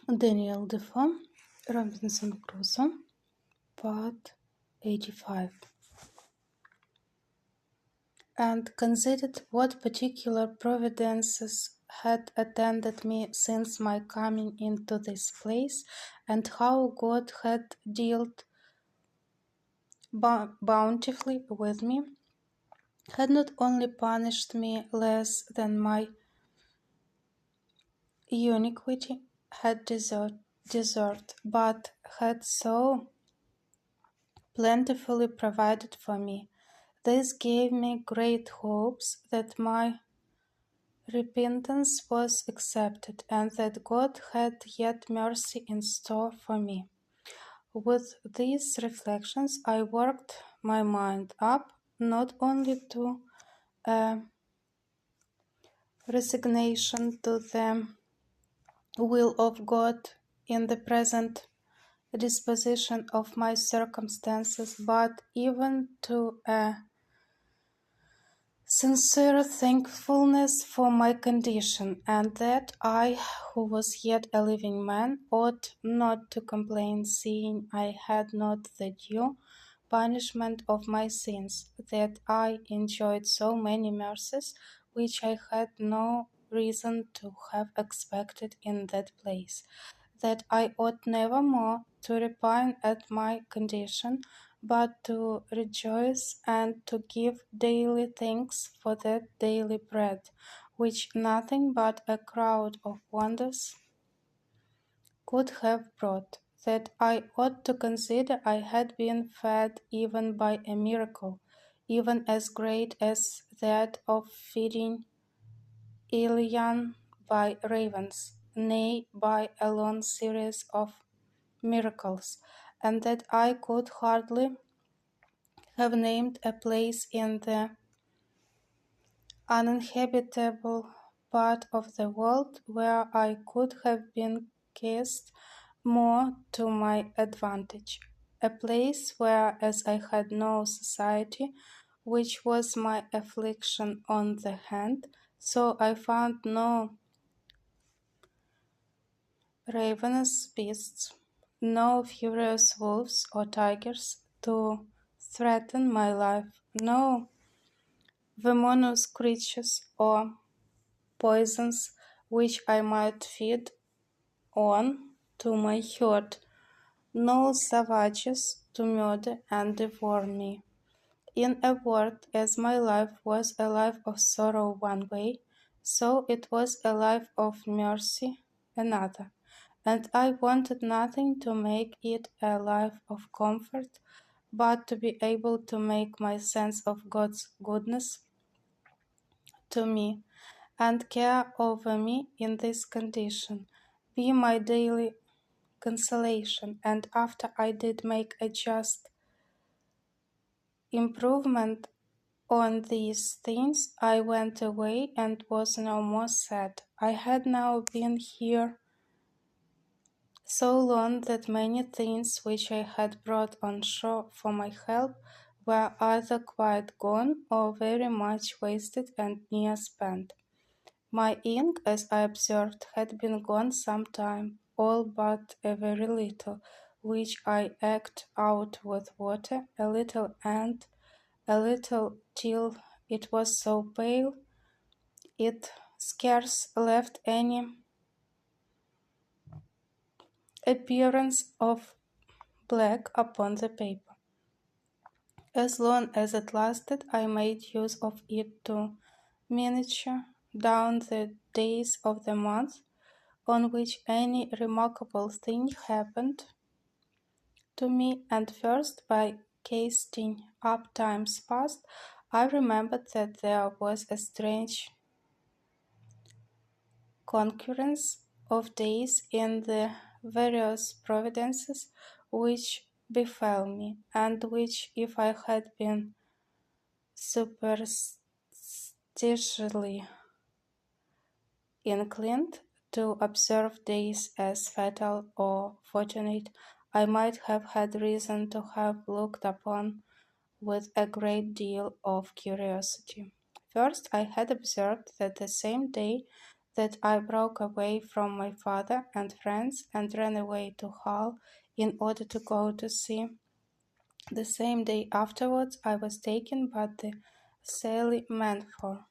Daniel Defoe, Robinson Crusoe, Part 85, and considered what particular providences had attended me since my coming into this place, and how God had dealt bountifully with me, had not only punished me less than my iniquity had deserved, but had so plentifully provided for me. This gave me great hopes that my repentance was accepted, and that God had yet mercy in store for me. With these reflections, I worked my mind up not only to a resignation to the will of God in the present disposition of my circumstances, but even to a sincere thankfulness for my condition, and that I, who was yet a living man, ought not to complain, seeing I had not the due punishment of my sins, that I enjoyed so many mercies, which I had no reason to have expected in that place, that I ought never more to repine at my condition, but to rejoice and to give daily thanks for that daily bread, which nothing but a crowd of wonders could have brought, that I ought to consider I had been fed even by a miracle, even as great as that of feeding Elian by ravens, nay, by a long series of miracles, and that I could hardly have named a place in the uninhabitable part of the world where I could have been cast more to my advantage, a place where, as I had no society, which was my affliction on the hand, so I found no ravenous beasts, no furious wolves or tigers to threaten my life, no venomous creatures or poisons which I might feed on to my hurt, no savages to murder and devour me. In a word, as my life was a life of sorrow one way, so it was a life of mercy another, and I wanted nothing to make it a life of comfort, but to be able to make my sense of God's goodness to me and care over me in this condition be my daily consolation. And after I did make a just improvement on these things, I went away and was no more sad. I had now been here so long that many things which I had brought on shore for my help were either quite gone or very much wasted and near spent. My ink, as I observed, had been gone some time, all but a very little, which I eked out with water, a little and a little, till it was so pale it scarce left any appearance of black upon the paper. As long as it lasted, I made use of it to miniature down the days of the month on which any remarkable thing happened to me, and first by casting up times past, I remembered that there was a strange concurrence of days in the various providences which befell me, and which, if I had been superstitiously inclined to observe days as fatal or fortunate, I might have had reason to have looked upon with a great deal of curiosity. First, I had observed that the same day that I broke away from my father and friends and ran away to Hull in order to go to sea. The same day afterwards I was taken by the Sally Manfor.